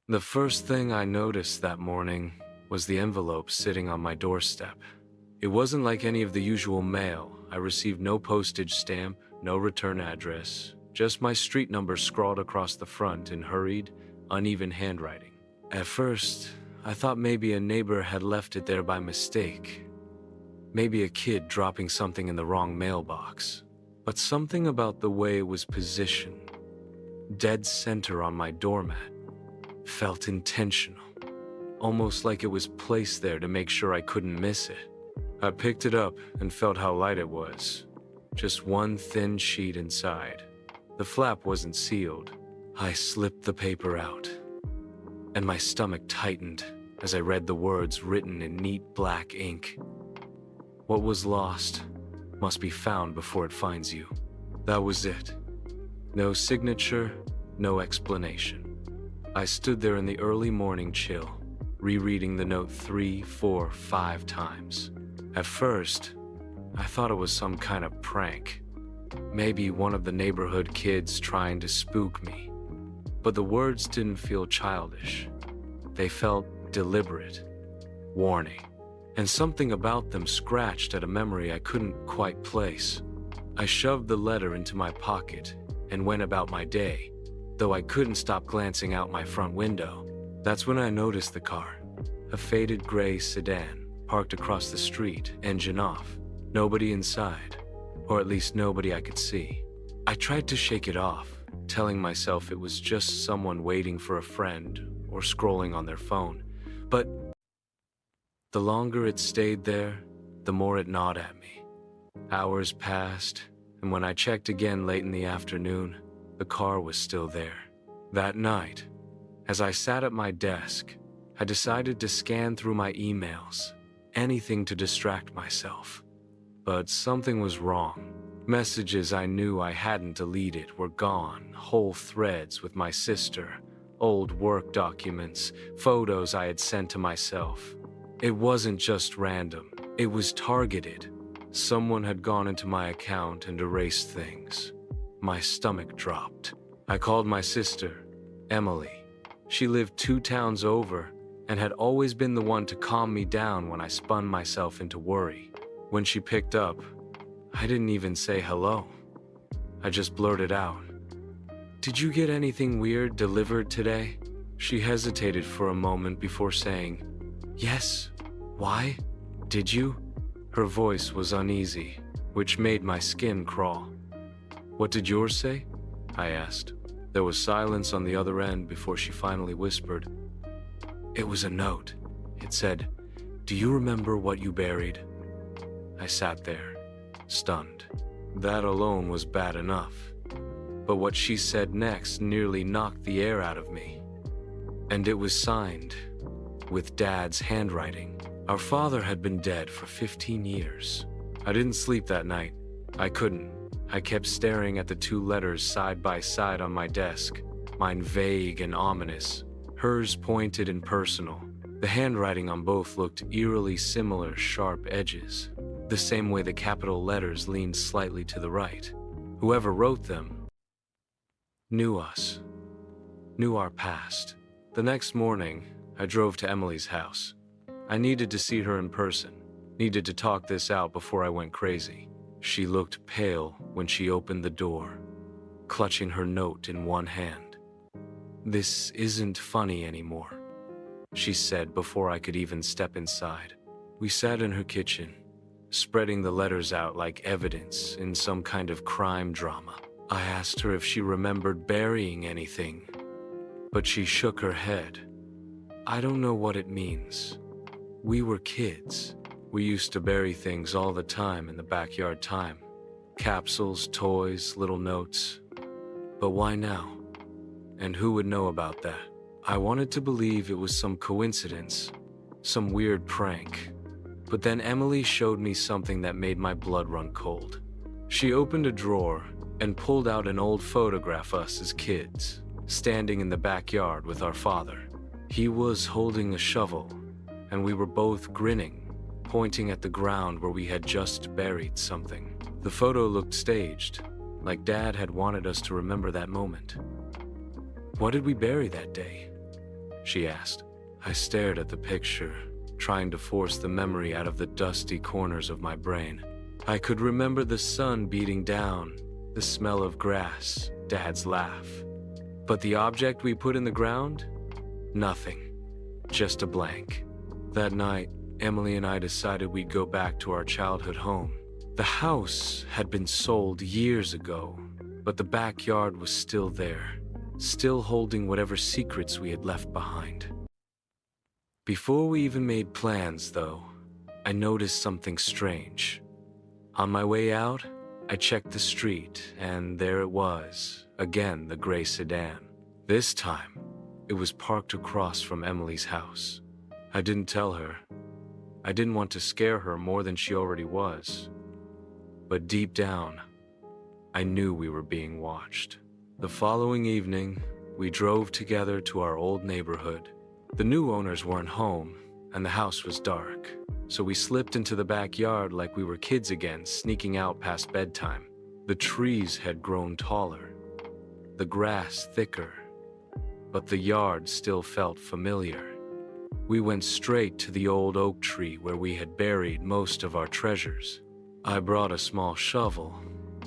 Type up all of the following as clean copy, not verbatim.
The first thing I noticed that morning was the envelope sitting on my doorstep. It wasn't like any of the usual mail. I received no postage stamp, no return address, just my street number scrawled across the front in hurried, uneven handwriting. At first, I thought maybe a neighbor had left it there by mistake. Maybe a kid dropping something in the wrong mailbox. But something about the way it was positioned, dead center on my doormat, felt intentional. Almost like it was placed there to make sure I couldn't miss it. I picked it up and felt how light it was. Just one thin sheet inside. The flap wasn't sealed. I slipped the paper out, and my stomach tightened as I read the words written in neat black ink. What was lost must be found before it finds you. That was it. No signature, no explanation. I stood there in the early morning chill, rereading the note 3, 4, 5 times. At first, I thought it was some kind of prank. Maybe one of the neighborhood kids trying to spook me. But the words didn't feel childish. They felt deliberate, warning, and something about them scratched at a memory I couldn't quite place. I shoved the letter into my pocket and went about my day, though I couldn't stop glancing out my front window. That's when I noticed the car, a faded gray sedan, parked across the street, engine off. Nobody inside, or at least nobody I could see. I tried to shake it off, telling myself it was just someone waiting for a friend or scrolling on their phone. But the longer it stayed there, the more it gnawed at me. Hours passed, and when I checked again late in the afternoon, the car was still there. That night, as I sat at my desk, I decided to scan through my emails, anything to distract myself. But something was wrong. Messages I knew I hadn't deleted were gone, whole threads with my sister, old work documents, photos I had sent to myself. It wasn't just random, it was targeted. Someone had gone into my account and erased things. My stomach dropped. I called my sister, Emily. She lived 2 towns over and had always been the one to calm me down when I spun myself into worry. When she picked up, I didn't even say hello. I just blurted out, "Did you get anything weird delivered today?" She hesitated for a moment before saying, "Yes. Why? Did you?" Her voice was uneasy, which made my skin crawl. "What did yours say?" I asked. There was silence on the other end before she finally whispered, "It was a note. It said, 'Do you remember what you buried?'" I sat there, stunned. That alone was bad enough. But what she said next nearly knocked the air out of me. And it was signed with Dad's handwriting. Our father had been dead for 15 years. I didn't sleep that night. I couldn't. I kept staring at the 2 letters side by side on my desk, mine vague and ominous, hers pointed and personal. The handwriting on both looked eerily similar, sharp edges, the same way the capital letters leaned slightly to the right. Whoever wrote them knew us, knew our past. The next morning, I drove to Emily's house. I needed to see her in person, needed to talk this out before I went crazy. She looked pale when she opened the door, clutching her note in one hand. "This isn't funny anymore," she said before I could even step inside. We sat in her kitchen, spreading the letters out like evidence in some kind of crime drama. I asked her if she remembered burying anything, but she shook her head. "I don't know what it means. We were kids. We used to bury things all the time in the backyard time. Capsules, toys, little notes. But why now? And who would know about that?" I wanted to believe it was some coincidence, some weird prank. But then Emily showed me something that made my blood run cold. She opened a drawer and pulled out an old photograph of us as kids, standing in the backyard with our father. He was holding a shovel, and we were both grinning, pointing at the ground where we had just buried something. The photo looked staged, like Dad had wanted us to remember that moment. What did we bury that day? she asked. I stared at the picture, trying to force the memory out of the dusty corners of my brain. I could remember the sun beating down, the smell of grass, Dad's laugh. But the object we put in the ground? Nothing. Just a blank. That night, Emily and I decided we'd go back to our childhood home. The house had been sold years ago, but the backyard was still there, still holding whatever secrets we had left behind. Before we even made plans, though, I noticed something strange. On my way out, I checked the street, and there it was, again the gray sedan. This time, it was parked across from Emily's house. I didn't tell her. I didn't want to scare her more than she already was. But deep down, I knew we were being watched. The following evening, we drove together to our old neighborhood. The new owners weren't home, and the house was dark, so we slipped into the backyard like we were kids again, sneaking out past bedtime. The trees had grown taller, the grass thicker, but the yard still felt familiar. We went straight to the old oak tree where we had buried most of our treasures. I brought a small shovel,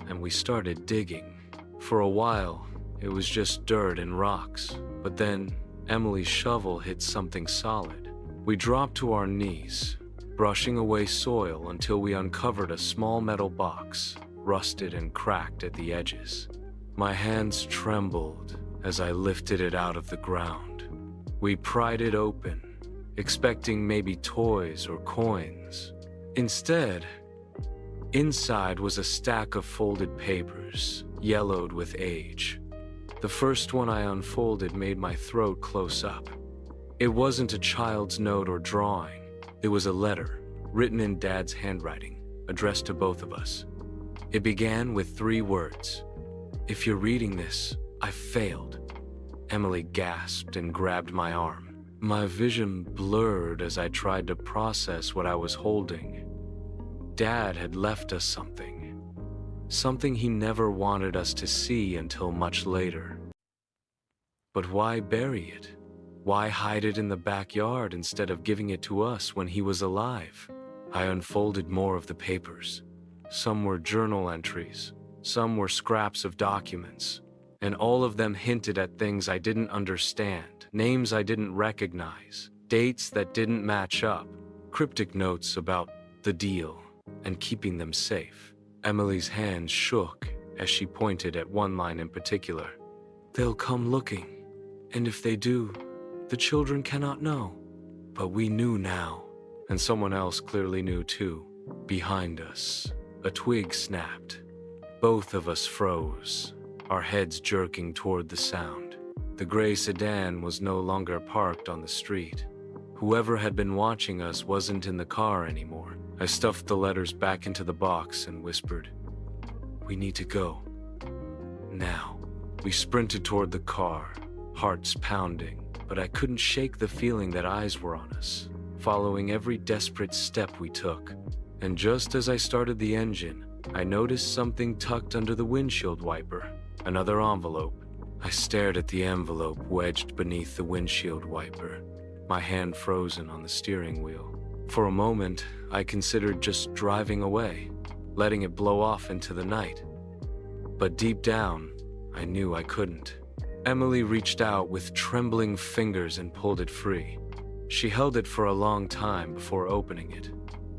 and we started digging. For a while, it was just dirt and rocks, but then Emily's shovel hit something solid. We dropped to our knees, brushing away soil until we uncovered a small metal box, rusted and cracked at the edges. My hands trembled as I lifted it out of the ground. We pried it open, expecting maybe toys or coins. Instead, inside was a stack of folded papers, yellowed with age. The first one I unfolded made my throat close up. It wasn't a child's note or drawing. It was a letter, written in Dad's handwriting, addressed to both of us. It began with 3 words. "If you're reading this, I failed." Emily gasped and grabbed my arm. My vision blurred as I tried to process what I was holding. Dad had left us something. Something he never wanted us to see until much later. But why bury it? Why hide it in the backyard instead of giving it to us when he was alive? I unfolded more of the papers. Some were journal entries, some were scraps of documents, and all of them hinted at things I didn't understand, names I didn't recognize, dates that didn't match up, cryptic notes about the deal and keeping them safe. Emily's hands shook as she pointed at one line in particular. "They'll come looking, and if they do, the children cannot know." But we knew now, and someone else clearly knew too. Behind us, a twig snapped. Both of us froze, our heads jerking toward the sound. The gray sedan was no longer parked on the street. Whoever had been watching us wasn't in the car anymore. I stuffed the letters back into the box and whispered, "We need to go. Now." We sprinted toward the car, hearts pounding, but I couldn't shake the feeling that eyes were on us, following every desperate step we took. And just as I started the engine, I noticed something tucked under the windshield wiper, another envelope. I stared at the envelope wedged beneath the windshield wiper, my hand frozen on the steering wheel. For a moment, I considered just driving away, letting it blow off into the night. But deep down, I knew I couldn't. Emily reached out with trembling fingers and pulled it free. She held it for a long time before opening it,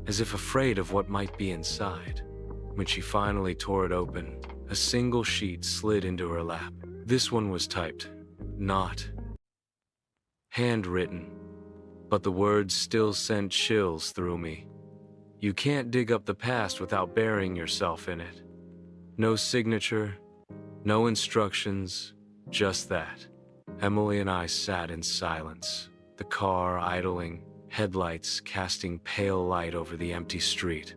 as if afraid of what might be inside. When she finally tore it open, a single sheet slid into her lap. This one was typed, "Not." Handwritten, but the words still sent chills through me. You can't dig up the past without burying yourself in it. No signature, no instructions, just that. Emily and I sat in silence, the car idling, headlights casting pale light over the empty street.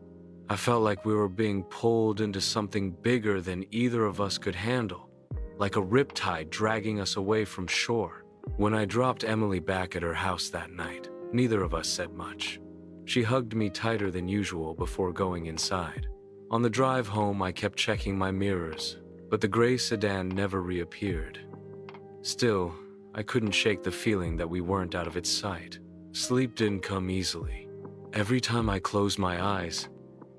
I felt like we were being pulled into something bigger than either of us could handle, like a riptide dragging us away from shore. When I dropped Emily back at her house that night, neither of us said much. She hugged me tighter than usual before going inside. On the drive home, I kept checking my mirrors, but the gray sedan never reappeared. Still, I couldn't shake the feeling that we weren't out of its sight. Sleep didn't come easily. Every time I closed my eyes,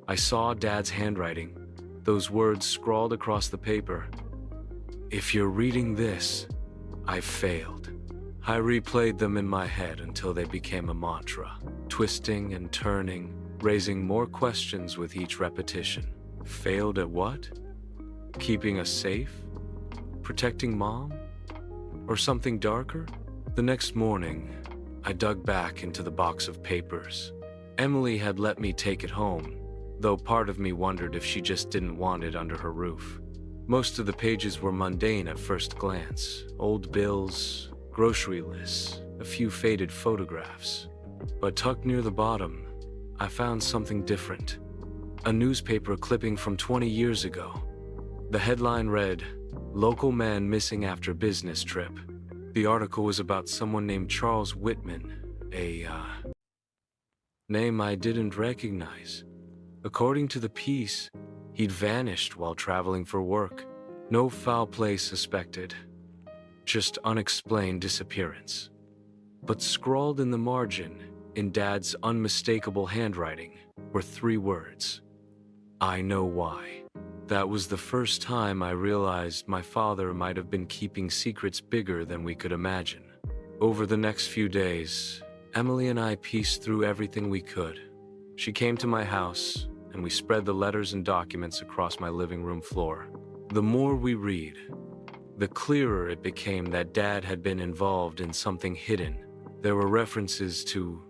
I saw Dad's handwriting, those words scrawled across the paper. "If you're reading this, I've failed." I replayed them in my head until they became a mantra, twisting and turning, raising more questions with each repetition. Failed at what? Keeping us safe? Protecting Mom? Or something darker? The next morning, I dug back into the box of papers. Emily had let me take it home, though part of me wondered if she just didn't want it under her roof. Most of the pages were mundane at first glance. Old bills, grocery lists, a few faded photographs. But tucked near the bottom, I found something different. A newspaper clipping from 20 years ago. The headline read, "Local man missing after business trip." The article was about someone named Charles Whitman, a name I didn't recognize. According to the piece, he'd vanished while traveling for work. No foul play suspected, just unexplained disappearance. But scrawled in the margin, in Dad's unmistakable handwriting, were 3 words. "I know why." That was the first time I realized my father might have been keeping secrets bigger than we could imagine. Over the next few days, Emily and I pieced through everything we could. She came to my house, and we spread the letters and documents across my living room floor. The more we read, the clearer it became that Dad had been involved in something hidden. There were references to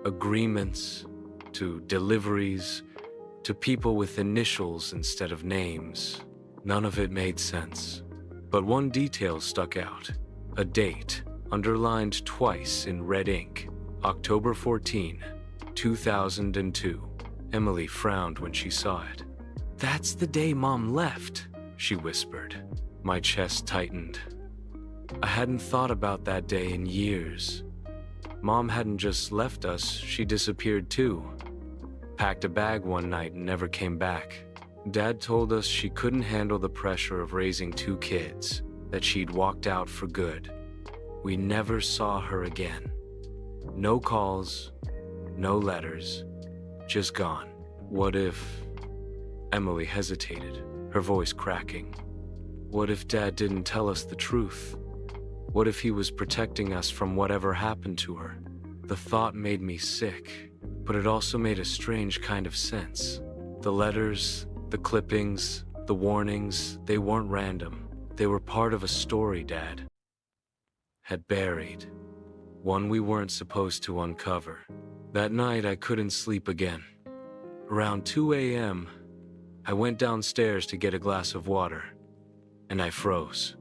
agreements, to deliveries, to people with initials instead of names. None of it made sense. But one detail stuck out. A date, underlined twice in red ink. October 14, 2002. Emily frowned when she saw it. "That's the day Mom left," she whispered. My chest tightened. I hadn't thought about that day in years. Mom hadn't just left us, she disappeared too. Packed a bag one night and never came back. Dad told us she couldn't handle the pressure of raising 2 kids, that she'd walked out for good. We never saw her again. No calls, no letters, just gone. What if... Emily hesitated, her voice cracking. What if Dad didn't tell us the truth? What if he was protecting us from whatever happened to her? The thought made me sick, but it also made a strange kind of sense. The letters, the clippings, the warnings, they weren't random. They were part of a story Dad had buried, one we weren't supposed to uncover. That night I couldn't sleep again. Around 2 a.m., I went downstairs to get a glass of water, and I froze.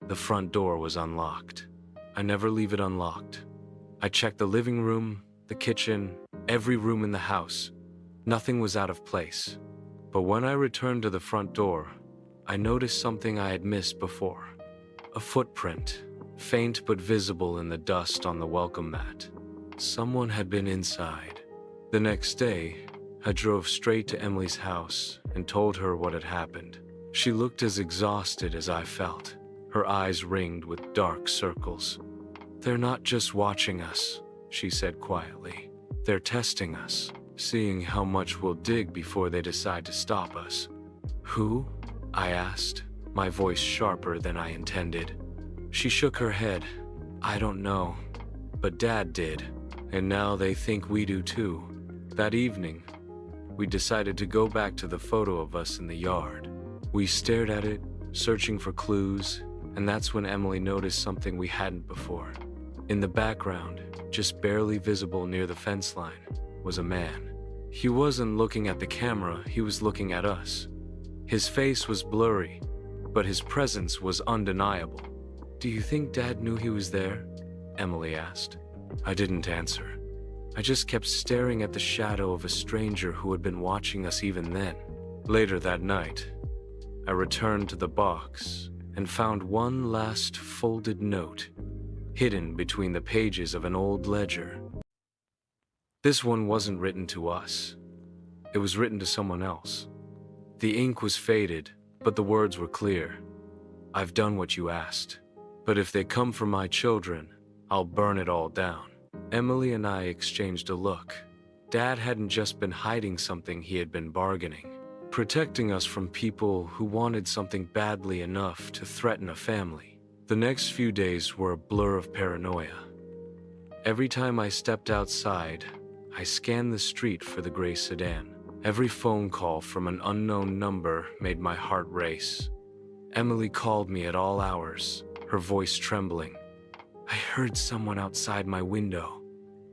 The front door was unlocked. I never leave it unlocked. I checked the living room, the kitchen, every room in the house. Nothing was out of place. But when I returned to the front door, I noticed something I had missed before. A footprint, faint but visible in the dust on the welcome mat. Someone had been inside. The next day, I drove straight to Emily's house and told her what had happened. She looked as exhausted as I felt. Her eyes ringed with dark circles. "They're not just watching us," she said quietly. "They're testing us, seeing how much we'll dig before they decide to stop us." "Who?" I asked, my voice sharper than I intended. She shook her head. "I don't know, but Dad did, and now they think we do too." That evening, we decided to go back to the photo of us in the yard. We stared at it, searching for clues, and that's when Emily noticed something we hadn't before. In the background, just barely visible near the fence line, was a man. He wasn't looking at the camera, he was looking at us. His face was blurry, but his presence was undeniable. "Do you think Dad knew he was there?" Emily asked. I didn't answer. I just kept staring at the shadow of a stranger who had been watching us even then. Later that night, I returned to the box and found one last folded note, hidden between the pages of an old ledger. This one wasn't written to us. It was written to someone else. The ink was faded, but the words were clear. "I've done what you asked. But if they come for my children, I'll burn it all down. Emily and I exchanged a look. Dad hadn't just been hiding something, he had been bargaining, protecting us from people who wanted something badly enough to threaten a family. The next few days were a blur of paranoia. Every time I stepped outside, I scanned the street for the gray sedan. Every phone call from an unknown number made my heart race. Emily called me at all hours, her voice trembling. "I heard someone outside my window,"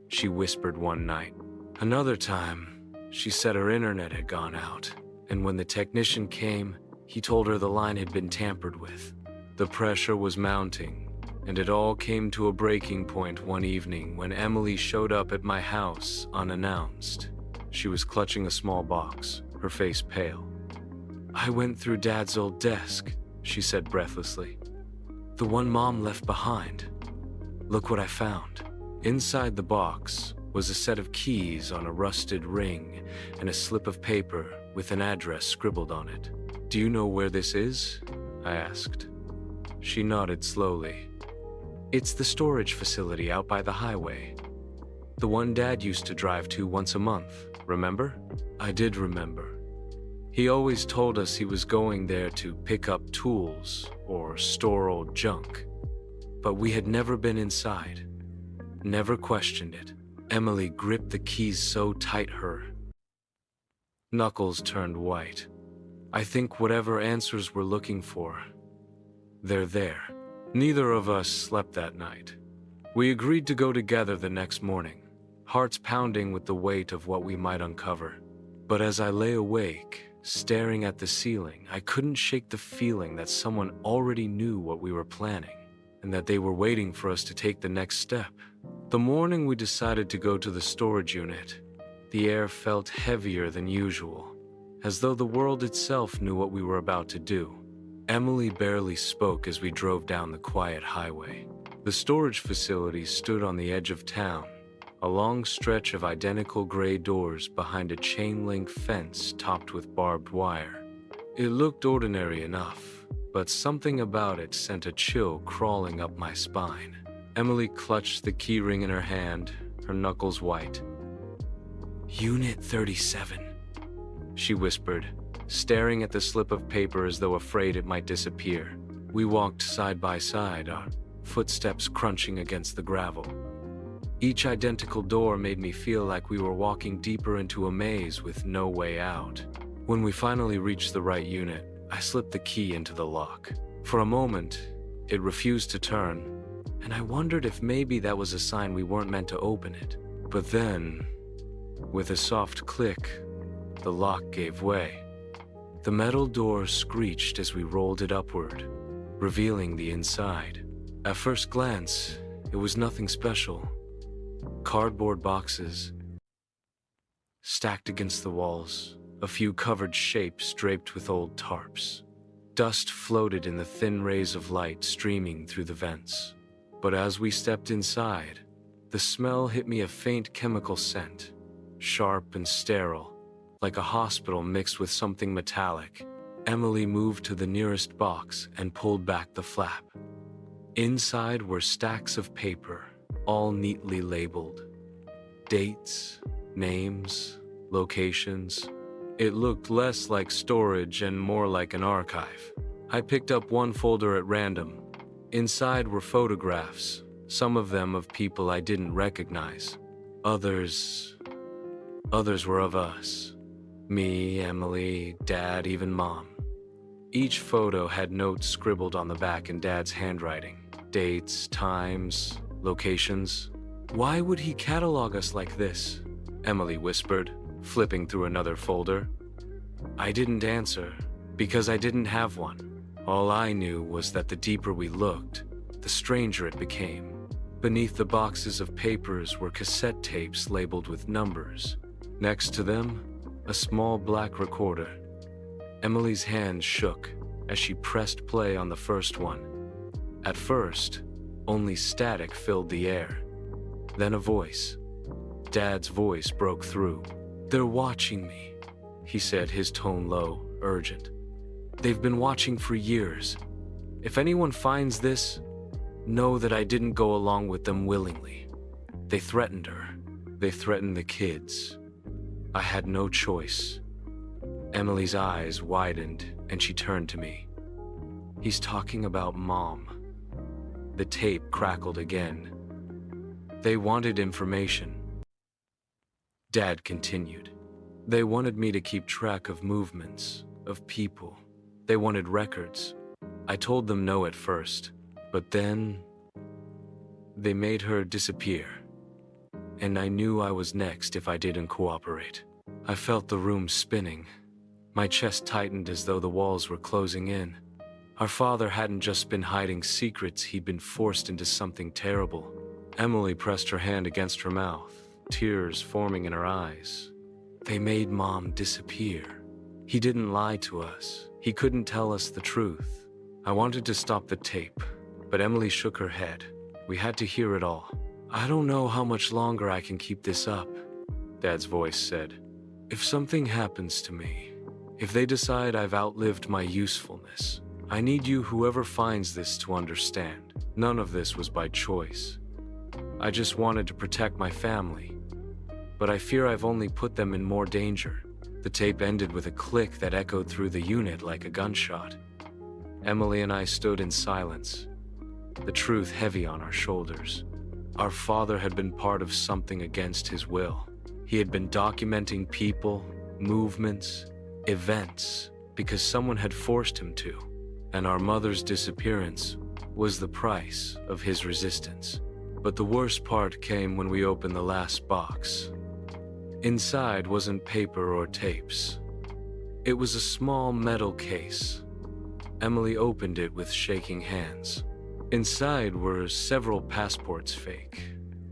she whispered one night. Another time, she said her internet had gone out, and when the technician came, he told her the line had been tampered with. The pressure was mounting, and it all came to a breaking point one evening when Emily showed up at my house unannounced. She was clutching a small box, her face pale. "I went through Dad's old desk," she said breathlessly. "The one Mom left behind. Look what I found." Inside the box was a set of keys on a rusted ring and a slip of paper with an address scribbled on it. "Do you know where this is?" I asked. She nodded slowly. "It's the storage facility out by the highway. The one Dad used to drive to once a month, remember?" I did remember. He always told us he was going there to pick up tools or store old junk. But we had never been inside, never questioned it. Emily gripped the keys so tight her knuckles turned white. I think whatever answers we're looking for, they're there. Neither of us slept that night. We agreed to go together the next morning, hearts pounding with the weight of what we might uncover. But as I lay awake, staring at the ceiling, I couldn't shake the feeling that someone already knew what we were planning, and that they were waiting for us to take the next step. The morning we decided to go to the storage unit, the air felt heavier than usual, as though the world itself knew what we were about to do. Emily barely spoke as we drove down the quiet highway. The storage facility stood on the edge of town, a long stretch of identical gray doors behind a chain-link fence topped with barbed wire. It looked ordinary enough, but something about it sent a chill crawling up my spine. Emily clutched the keyring in her hand, her knuckles white. "Unit 37, she whispered, staring at the slip of paper as though afraid it might disappear. We walked side by side, our footsteps crunching against the gravel. Each identical door made me feel like we were walking deeper into a maze with no way out. When we finally reached the right unit, I slipped the key into the lock. For a moment, it refused to turn, and I wondered if maybe that was a sign we weren't meant to open it. But then, with a soft click, the lock gave way. The metal door screeched as we rolled it upward, revealing the inside. At first glance, it was nothing special. Cardboard boxes stacked against the walls, a few covered shapes draped with old tarps. Dust floated in the thin rays of light streaming through the vents. But as we stepped inside, the smell hit me a faint chemical scent, sharp and sterile, like a hospital mixed with something metallic. Emily moved to the nearest box and pulled back the flap. Inside were stacks of paper, all neatly labeled. Dates, names, locations. It looked less like storage and more like an archive. I picked up one folder at random. Inside were photographs, some of them of people I didn't recognize. Others were of us. Me, Emily, Dad, even Mom. Each photo had notes scribbled on the back in Dad's handwriting. Dates, times, locations. "Why would he catalog us like this?" Emily whispered, flipping through another folder. I didn't answer, because I didn't have one. All I knew was that the deeper we looked, the stranger it became. Beneath the boxes of papers were cassette tapes labeled with numbers. Next to them, a small black recorder. Emily's hand shook as she pressed play on the first one. At first, only static filled the air. Then a voice. Dad's voice broke through. "They're watching me," he said, his tone low, urgent. "They've been watching for years. If anyone finds this, Know that I didn't go along with them willingly. They threatened her. They threatened the kids. I had no choice. Emily's eyes widened and she turned to me. He's talking about Mom. The tape crackled again. They wanted information. Dad continued. They wanted me to keep track of movements, of people. They wanted records. I told them no at first, but then they made her disappear. And I knew I was next if I didn't cooperate. I felt the room spinning. My chest tightened as though the walls were closing in. Our father hadn't just been hiding secrets, he'd been forced into something terrible. Emily pressed her hand against her mouth, tears forming in her eyes. They made Mom disappear. He didn't lie to us. He couldn't tell us the truth. I wanted to stop the tape, but Emily shook her head. We had to hear it all. I don't know how much longer I can keep this up, Dad's voice said. If something happens to me, if they decide I've outlived my usefulness, I need you, whoever finds this, to understand. None of this was by choice. I just wanted to protect my family. But I fear I've only put them in more danger. The tape ended with a click that echoed through the unit like a gunshot. Emily and I stood in silence, the truth heavy on our shoulders. Our father had been part of something against his will. He had been documenting people, movements, events, because someone had forced him to. And our mother's disappearance was the price of his resistance. But the worst part came when we opened the last box. Inside wasn't paper or tapes. It was a small metal case. Emily opened it with shaking hands. Inside were several passports, fake,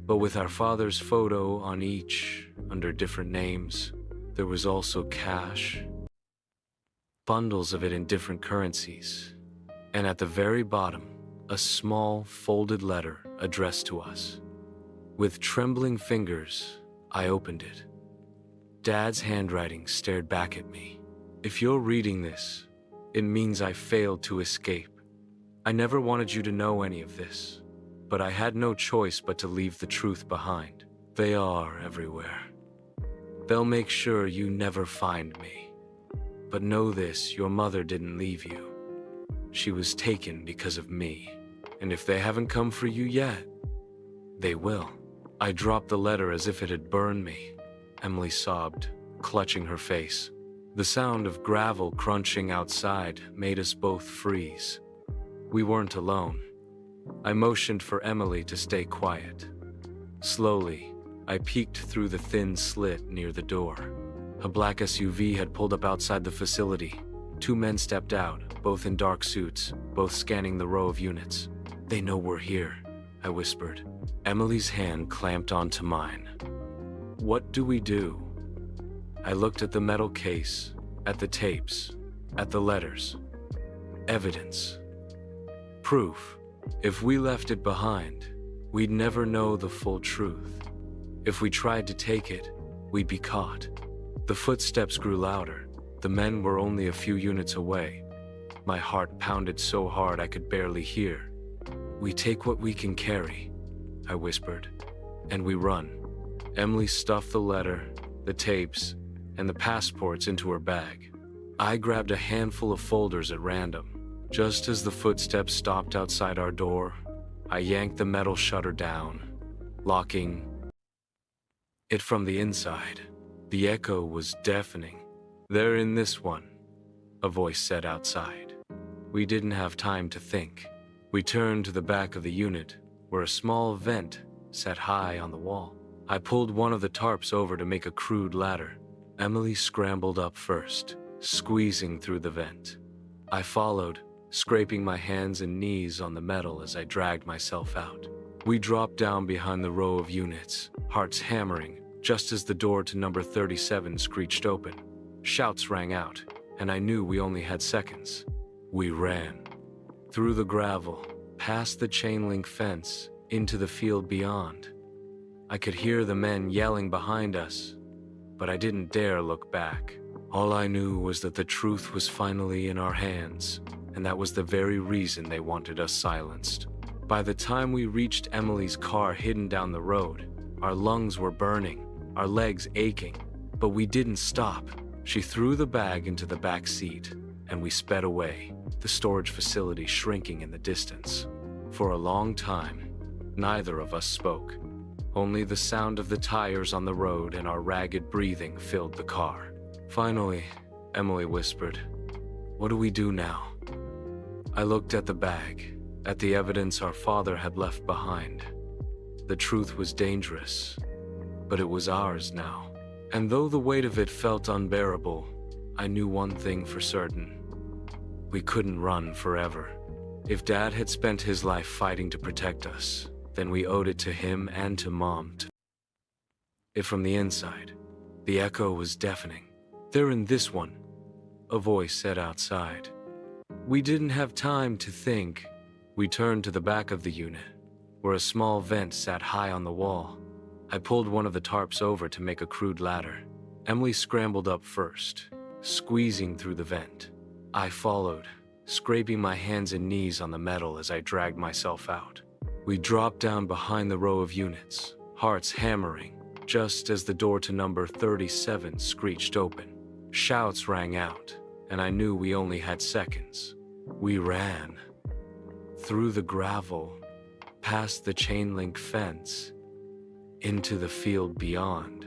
but with our father's photo on each, under different names. There was also cash, bundles of it in different currencies, and at the very bottom, a small folded letter addressed to us. With trembling fingers, I opened it. Dad's handwriting stared back at me. If you're reading this, it means I failed to escape. I never wanted you to know any of this, but I had no choice but to leave the truth behind. They are everywhere. They'll make sure you never find me. But know this, your mother didn't leave you. She was taken because of me. And if they haven't come for you yet, they will. I dropped the letter as if it had burned me. Emily sobbed, clutching her face. The sound of gravel crunching outside made us both freeze. We weren't alone. I motioned for Emily to stay quiet. Slowly, I peeked through the thin slit near the door. A black SUV had pulled up outside the facility. Two men stepped out, both in dark suits, both scanning the row of units. They know we're here, I whispered. Emily's hand clamped onto mine. What do we do? I looked at the metal case, at the tapes, at the letters. Evidence. Proof. If we left it behind, we'd never know the full truth. If we tried to take it, we'd be caught. The footsteps grew louder. The men were only a few units away. My heart pounded so hard I could barely hear. We take what we can carry, I whispered, and we run. Emily stuffed the letter, the tapes, and the passports into her bag. I grabbed a handful of folders at random. Just as the footsteps stopped outside our door, I yanked the metal shutter down, locking it from the inside. The echo was deafening. They're in this one, a voice said outside. We didn't have time to think. We turned to the back of the unit, where a small vent sat high on the wall. I pulled one of the tarps over to make a crude ladder. Emily scrambled up first, squeezing through the vent. I followed, scraping my hands and knees on the metal as I dragged myself out. We dropped down behind the row of units, hearts hammering, just as the door to number 37 screeched open. Shouts rang out, and I knew we only had seconds. We ran. Through the gravel, past the chain-link fence, into the field beyond. I could hear the men yelling behind us, but I didn't dare look back. All I knew was that the truth was finally in our hands, and that was the very reason they wanted us silenced. By the time we reached Emily's car hidden down the road, our lungs were burning, our legs aching, but we didn't stop. She threw the bag into the back seat, and we sped away, the storage facility shrinking in the distance. For a long time, neither of us spoke. Only the sound of the tires on the road and our ragged breathing filled the car. Finally, Emily whispered, "What do we do now?" I looked at the bag, at the evidence our father had left behind. The truth was dangerous, but it was ours now. And though the weight of it felt unbearable, I knew one thing for certain. We couldn't run forever. If Dad had spent his life fighting to protect us, then we owed it to him and to Mom. If from the inside, the echo was deafening. "They're in this one," a voice said outside. We didn't have time to think. We turned to the back of the unit, where a small vent sat high on the wall. I pulled one of the tarps over to make a crude ladder. Emily scrambled up first, squeezing through the vent. I followed, scraping my hands and knees on the metal as I dragged myself out. We dropped down behind the row of units, hearts hammering, just as the door to number 37 screeched open. Shouts rang out, and I knew we only had seconds. We ran. Through the gravel, past the chain-link fence, into the field beyond.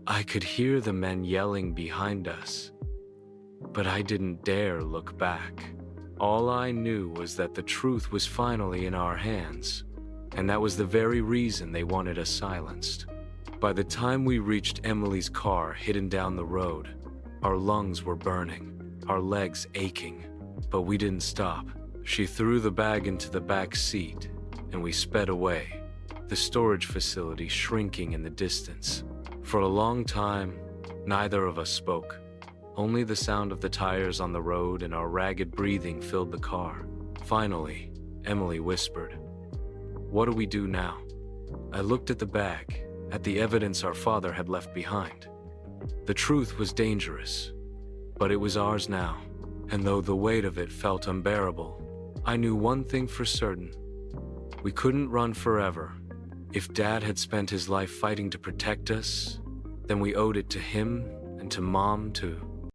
I could hear the men yelling behind us, but I didn't dare look back. All I knew was that the truth was finally in our hands, and that was the very reason they wanted us silenced. By the time we reached Emily's car hidden down the road, our lungs were burning, our legs aching, but we didn't stop. She threw the bag into the back seat, and we sped away, the storage facility shrinking in the distance. For a long time, neither of us spoke. Only the sound of the tires on the road and our ragged breathing filled the car. Finally, Emily whispered, "What do we do now?" I looked at the bag, at the evidence our father had left behind. The truth was dangerous, but it was ours now. And though the weight of it felt unbearable, I knew one thing for certain. We couldn't run forever. If Dad had spent his life fighting to protect us, then we owed it to him and to Mom too.